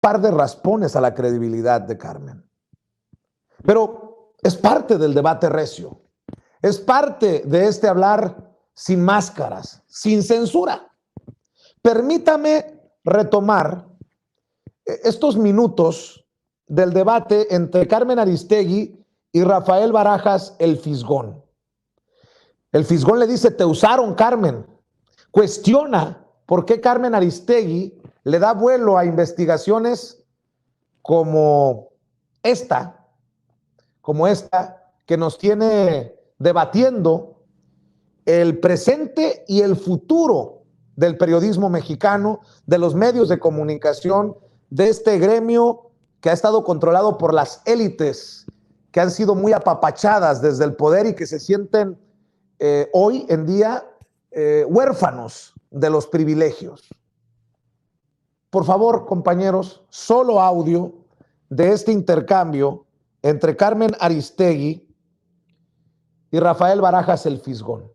par de raspones a la credibilidad de Carmen. Pero es parte del debate recio. Es parte de este hablar sin máscaras, sin censura. Permítame retomar estos minutos del debate entre Carmen Aristegui y Rafael Barajas, el Fisgón. El Fisgón le dice: te usaron, Carmen. Cuestiona por qué Carmen Aristegui le da vuelo a investigaciones como esta que nos tiene debatiendo el presente y el futuro del periodismo mexicano, de los medios de comunicación, de este gremio que ha estado controlado por las élites, que han sido muy apapachadas desde el poder y que se sienten hoy en día huérfanos de los privilegios. Por favor, compañeros, solo audio de este intercambio entre Carmen Aristegui y Rafael Barajas, el Fisgón.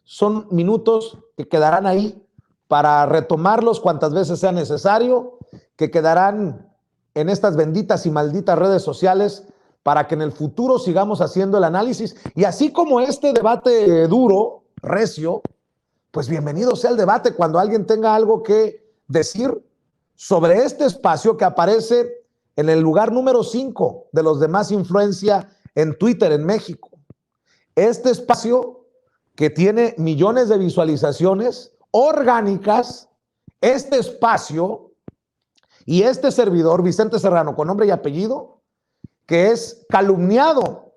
Son minutos que quedarán ahí para retomarlos cuantas veces sea necesario, que quedarán en estas benditas y malditas redes sociales para que en el futuro sigamos haciendo el análisis. Y así como este debate duro, recio, pues bienvenido sea el debate cuando alguien tenga algo que decir sobre este espacio que aparece en el lugar número 5 de los de más influencia en Twitter en México. Este espacio que tiene millones de visualizaciones orgánicas, este espacio y este servidor, Vicente Serrano, con nombre y apellido, que es calumniado,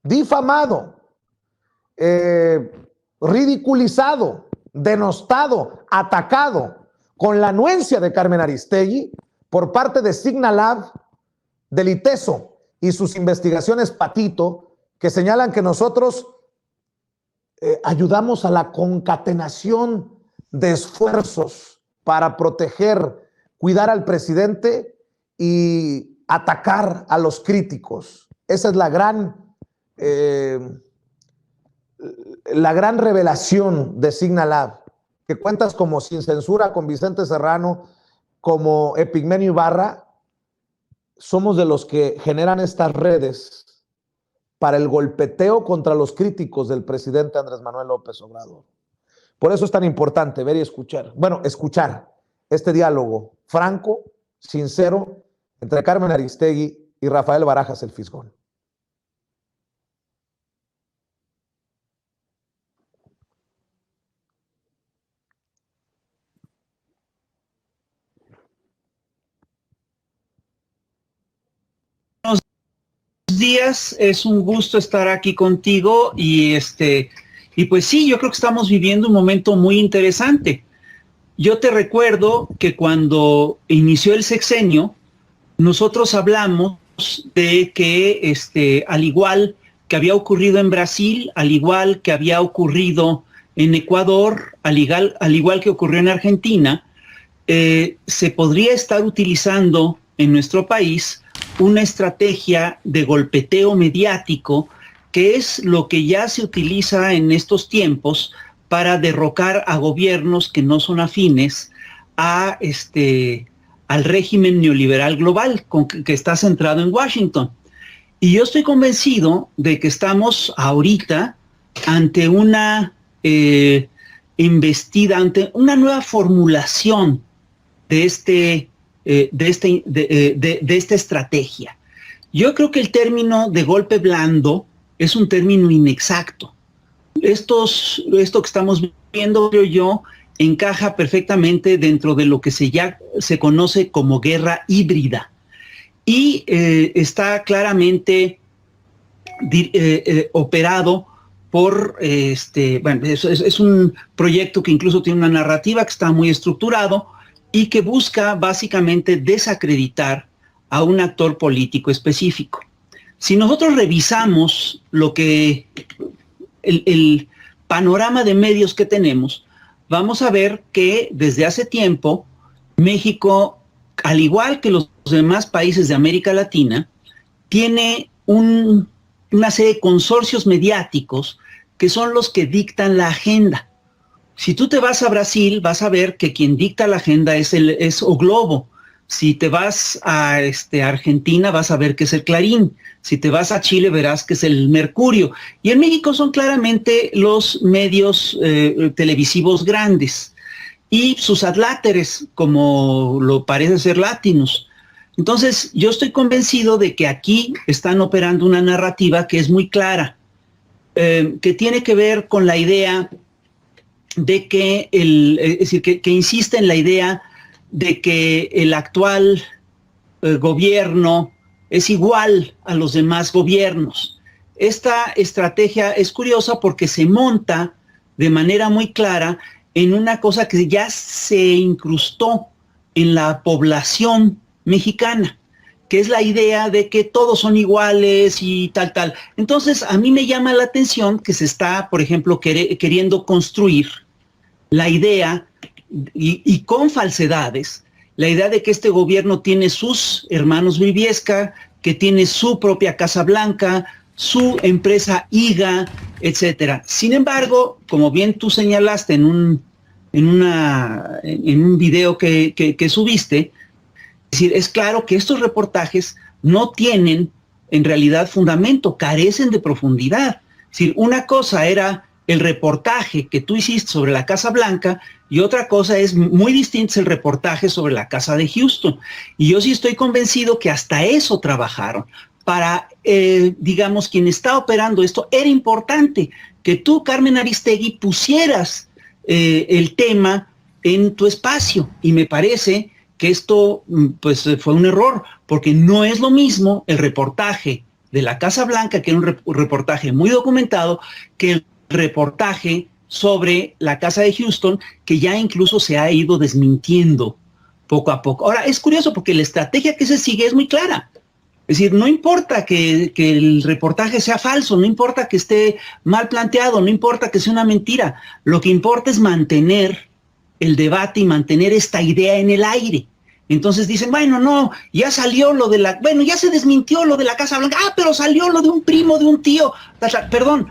difamado, ridiculizado, denostado, atacado con la anuencia de Carmen Aristegui por parte de Signalab, del ITESO y sus investigaciones Patito, que señalan que nosotros ayudamos a la concatenación de esfuerzos para proteger, cuidar al presidente y atacar a los críticos. Esa es la gran revelación de Signalab, que cuentas como Sin Censura con Vicente Serrano, como Epigmenio Ibarra, somos de los que generan estas redes para el golpeteo contra los críticos del presidente Andrés Manuel López Obrador. Por eso es tan importante ver y escuchar, escuchar este diálogo franco, sincero, entre Carmen Aristegui y Rafael Barajas, el Fisgón. Días, es un gusto estar aquí contigo y pues sí, yo creo que estamos viviendo un momento muy interesante. Yo te recuerdo que cuando inició el sexenio, nosotros hablamos de que al igual que había ocurrido en Brasil, al igual que había ocurrido en Ecuador, al igual que ocurrió en Argentina, se podría estar utilizando en nuestro país una estrategia de golpeteo mediático, que es lo que ya se utiliza en estos tiempos para derrocar a gobiernos que no son afines a al régimen neoliberal global que está centrado en Washington. Y yo estoy convencido de que estamos ahorita ante una embestida, ante una nueva formulación de esta estrategia. Yo creo que el término de golpe blando es un término inexacto. Esto que estamos viendo, creo yo, encaja perfectamente dentro de lo que se conoce como guerra híbrida y está claramente operado por es un proyecto que incluso tiene una narrativa que está muy estructurado y que busca básicamente desacreditar a un actor político específico. Si nosotros revisamos lo que el panorama de medios que tenemos, vamos a ver que desde hace tiempo México, al igual que los demás países de América Latina, tiene una serie de consorcios mediáticos que son los que dictan la agenda. Si tú te vas a Brasil, vas a ver que quien dicta la agenda es O Globo. Si te vas a Argentina, vas a ver que es el Clarín. Si te vas a Chile, verás que es el Mercurio. Y en México son claramente los medios televisivos grandes y sus adláteres, como lo parece ser Latinus. Entonces, yo estoy convencido de que aquí están operando una narrativa que es muy clara, que tiene que ver con la idea de que, es decir, que insiste en la idea de que el actual gobierno es igual a los demás gobiernos. Esta estrategia es curiosa porque se monta de manera muy clara en una cosa que ya se incrustó en la población mexicana, que es la idea de que todos son iguales y tal. Entonces, a mí me llama la atención que se está, por ejemplo, queriendo construir la idea, y con falsedades, la idea de que este gobierno tiene sus hermanos Briviesca, que tiene su propia Casa Blanca, su empresa IGA, etcétera. Sin embargo, como bien tú señalaste en un video que subiste, es decir, es claro que estos reportajes no tienen en realidad fundamento, carecen de profundidad. Es decir, una cosa era el reportaje que tú hiciste sobre la Casa Blanca y otra cosa es muy distinta, es el reportaje sobre la Casa de Houston. Y yo sí estoy convencido que hasta eso trabajaron. Para, digamos, quien está operando esto, era importante que tú, Carmen Aristegui, pusieras el tema en tu espacio. Y me parece que esto pues fue un error, porque no es lo mismo el reportaje de la Casa Blanca, que era un reportaje muy documentado, que el reportaje sobre la Casa de Houston, que ya incluso se ha ido desmintiendo poco a poco. Ahora, es curioso porque la estrategia que se sigue es muy clara. Es decir, no importa que el reportaje sea falso, no importa que esté mal planteado, no importa que sea una mentira. Lo que importa es mantener el debate y mantener esta idea en el aire. Entonces dicen, bueno, no, ya salió lo de la, bueno, ya se desmintió lo de la Casa Blanca, pero salió lo de un primo, de un tío, perdón.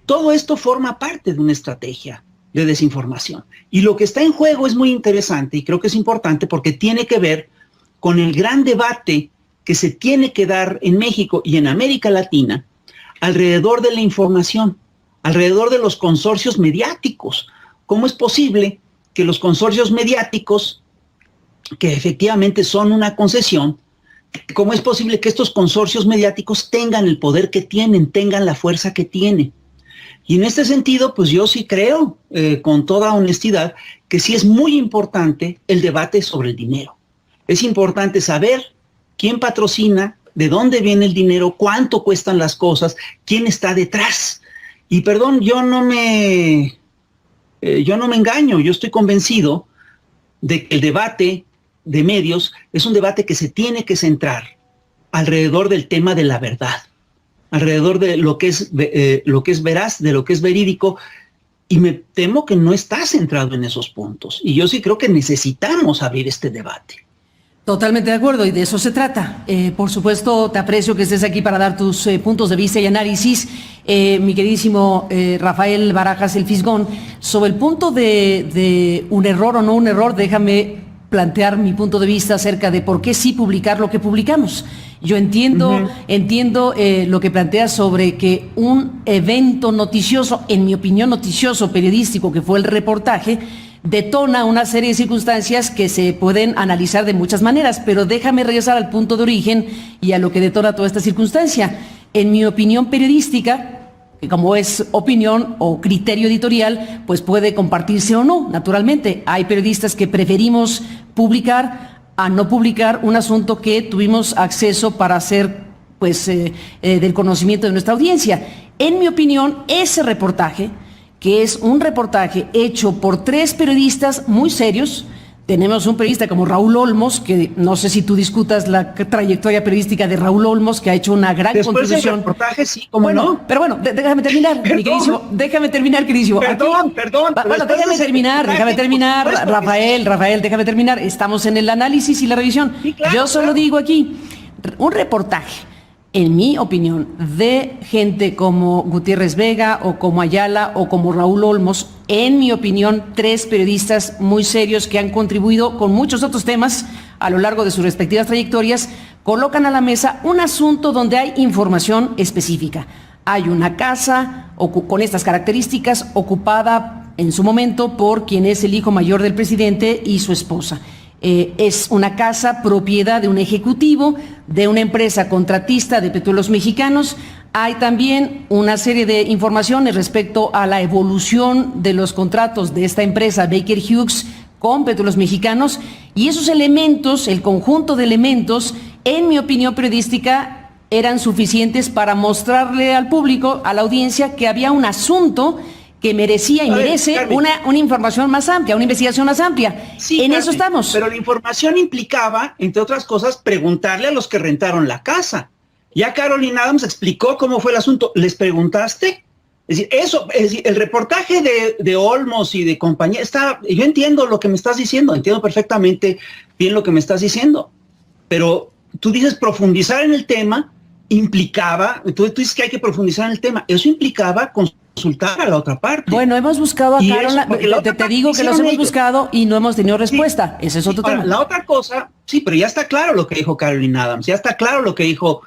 Todo esto forma parte de una estrategia de desinformación. Y lo que está en juego es muy interesante y creo que es importante porque tiene que ver con el gran debate que se tiene que dar en México y en América Latina alrededor de la información, alrededor de los consorcios mediáticos. ¿Cómo es posible que los consorcios mediáticos, que efectivamente son una concesión, cómo es posible que estos consorcios mediáticos tengan el poder que tienen, tengan la fuerza que tienen? Y en este sentido, pues yo sí creo, con toda honestidad, que sí es muy importante el debate sobre el dinero. Es importante saber quién patrocina, de dónde viene el dinero, cuánto cuestan las cosas, quién está detrás. Y perdón, yo no me engaño, yo estoy convencido de que el debate de medios es un debate que se tiene que centrar alrededor del tema de la verdad, alrededor de lo que es veraz, de lo que es verídico, y me temo que no está centrado en esos puntos. Y yo sí creo que necesitamos abrir este debate. Totalmente de acuerdo, y de eso se trata. Por supuesto, te aprecio que estés aquí para dar tus puntos de vista y análisis. Mi queridísimo Rafael Barajas, el Fisgón, sobre el punto de un error o no un error, déjame plantear mi punto de vista acerca de por qué sí publicar lo que publicamos. Yo entiendo lo que planteas sobre que un evento noticioso, en mi opinión noticioso, periodístico, que fue el reportaje, detona una serie de circunstancias que se pueden analizar de muchas maneras, pero déjame regresar al punto de origen y a lo que detona toda esta circunstancia. En mi opinión periodística, que como es opinión o criterio editorial, pues puede compartirse o no, naturalmente. Hay periodistas que preferimos publicar a no publicar un asunto que tuvimos acceso para hacer, pues, del conocimiento de nuestra audiencia. En mi opinión, ese reportaje, que es un reportaje hecho por 3 periodistas muy serios. Tenemos un periodista como Raúl Olmos, que no sé si tú discutas la trayectoria periodística de Raúl Olmos, que ha hecho una gran contribución. Del reportaje, sí, ¿cómo bueno, no? Pero bueno, déjame terminar, mi queridísimo. Déjame terminar, queridísimo. Perdón. Bueno, déjame terminar, Rafael, déjame terminar. Estamos en el análisis y la revisión. Sí, claro, yo solo digo aquí, un reportaje, en mi opinión, de gente como Gutiérrez Vega o como Ayala o como Raúl Olmos, en mi opinión, 3 periodistas muy serios que han contribuido con muchos otros temas a lo largo de sus respectivas trayectorias, colocan a la mesa un asunto donde hay información específica. Hay una casa con estas características ocupada en su momento por quien es el hijo mayor del presidente y su esposa. Es una casa propiedad de un ejecutivo, de una empresa contratista de Petróleos Mexicanos. Hay también una serie de informaciones respecto a la evolución de los contratos de esta empresa Baker Hughes con Petróleos Mexicanos, y esos elementos, el conjunto de elementos, en mi opinión periodística, eran suficientes para mostrarle al público, a la audiencia, que había un asunto que merecía y merece una información más amplia, una investigación más amplia. Sí, en eso estamos. Pero la información implicaba, entre otras cosas, preguntarle a los que rentaron la casa. Ya Carolyn Adams explicó cómo fue el asunto. ¿Les preguntaste? Es decir, el reportaje de Olmos y de compañía yo entiendo lo que me estás diciendo, entiendo perfectamente bien lo que me estás diciendo, pero tú dices profundizar en el tema implicaba, tú dices que hay que profundizar en el tema, eso implicaba consultar a la otra parte. Bueno, hemos buscado a Carol, te digo que los hemos buscado y no hemos tenido respuesta. Sí. Ese es otro tema. La otra cosa, sí, pero ya está claro lo que dijo Carolyn Adams, ya está claro lo que dijo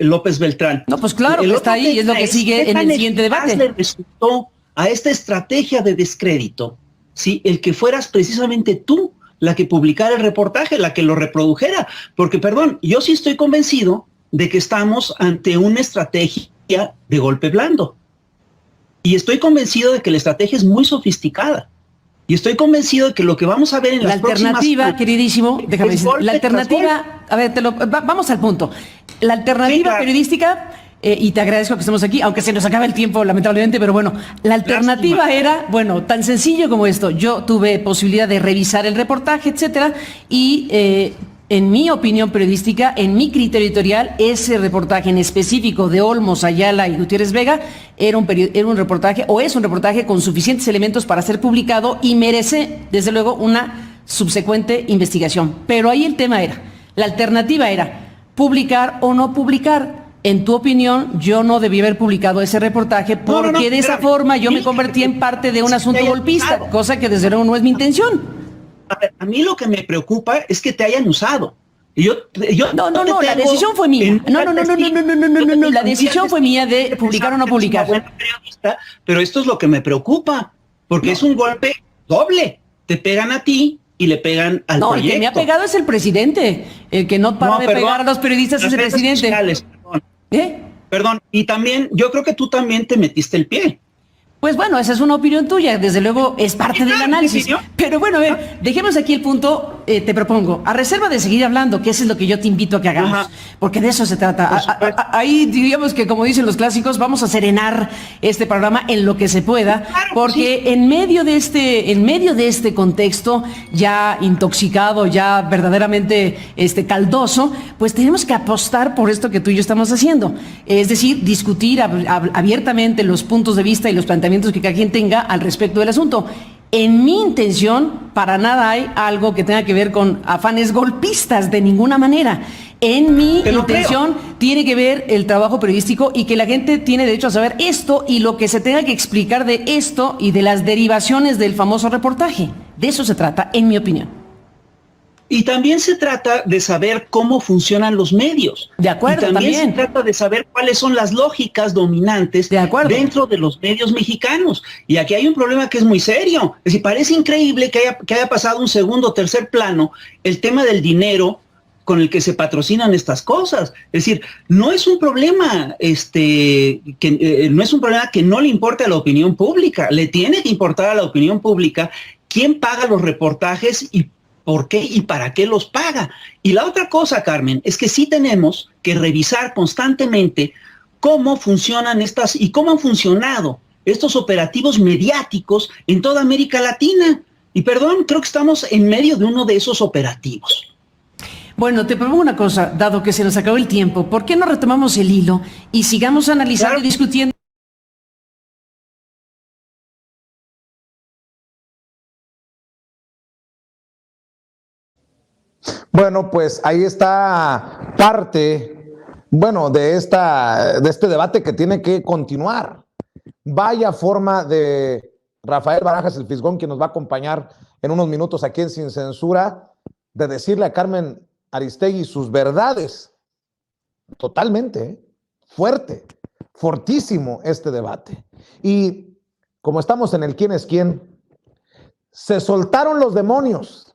López Beltrán. No, pues claro, que está ahí y es lo que sigue en el siguiente debate. Le resultó a esta estrategia de descrédito, ¿sí? El que fueras precisamente tú la que publicara el reportaje, la que lo reprodujera, porque, perdón, yo sí estoy convencido de que estamos ante una estrategia de golpe blando. Y estoy convencido de que la estrategia es muy sofisticada. Y estoy convencido de que lo que vamos a ver en las próximas... La alternativa, queridísimo, déjame decir, la alternativa, a ver, vamos al punto. La alternativa sí, claro, periodística, y te agradezco que estemos aquí, aunque se nos acaba el tiempo, lamentablemente, pero bueno, la alternativa era, bueno, tan sencillo como esto. Yo tuve posibilidad de revisar el reportaje, etcétera, y en mi opinión periodística, en mi criterio editorial, ese reportaje en específico de Olmos, Ayala y Gutiérrez Vega era un reportaje, o es un reportaje con suficientes elementos para ser publicado y merece, desde luego, una subsecuente investigación. Pero ahí el tema era, la alternativa era publicar o no publicar. En tu opinión, yo no debí haber publicado ese reportaje porque de esa forma yo me convertí en parte de un asunto golpista, cosa que desde luego no es mi intención. A mí lo que me preocupa es que te hayan usado. No, la decisión fue mía. No, la decisión fue mía de publicar o no publicar. Pero esto es lo que me preocupa, porque es un golpe doble. Te pegan a ti y le pegan al proyecto. El que me ha pegado es el presidente. El que no para de pegar a los periodistas es el presidente. Sociales, perdón. Y también, yo creo que tú también te metiste el pie. Pues bueno, esa es una opinión tuya, desde luego es parte del análisis. Pero bueno, a ver, dejemos aquí el punto, te propongo, a reserva de seguir hablando, que eso es lo que yo te invito a que hagamos, porque de eso se trata. Ahí diríamos que, como dicen los clásicos, vamos a serenar este programa en lo que se pueda, porque sí, en medio de este contexto ya intoxicado, ya verdaderamente caldoso, pues tenemos que apostar por esto que tú y yo estamos haciendo. Es decir, discutir abiertamente los puntos de vista y los planteamientos que cada quien tenga al respecto del asunto. En mi intención, para nada hay algo que tenga que ver con afanes golpistas, de ninguna manera. En mi intención tiene que ver el trabajo periodístico y que la gente tiene derecho a saber esto y lo que se tenga que explicar de esto y de las derivaciones del famoso reportaje. De eso se trata, en mi opinión. Y también se trata de saber cómo funcionan los medios. De acuerdo, y también se trata de saber cuáles son las lógicas dominantes dentro de los medios mexicanos. Y aquí hay un problema que es muy serio. Es decir, parece increíble que haya pasado un segundo o tercer plano el tema del dinero con el que se patrocinan estas cosas. Es decir, no es un problema no es un problema que no le importe a la opinión pública. Le tiene que importar a la opinión pública quién paga los reportajes y por qué y para qué los paga. Y la otra cosa, Carmen, es que sí tenemos que revisar constantemente cómo funcionan y cómo han funcionado estos operativos mediáticos en toda América Latina. Y perdón, creo que estamos en medio de uno de esos operativos. Bueno, te propongo una cosa, dado que se nos acabó el tiempo, ¿por qué no retomamos el hilo y sigamos analizando y discutiendo? Bueno, pues ahí está parte, de este debate que tiene que continuar. Vaya forma de Rafael Barajas el Fisgón, quien nos va a acompañar en unos minutos aquí en Sin Censura, de decirle a Carmen Aristegui sus verdades. Totalmente, ¿eh? Fuerte, fortísimo este debate. Y como estamos en el quién es quién, se soltaron los demonios.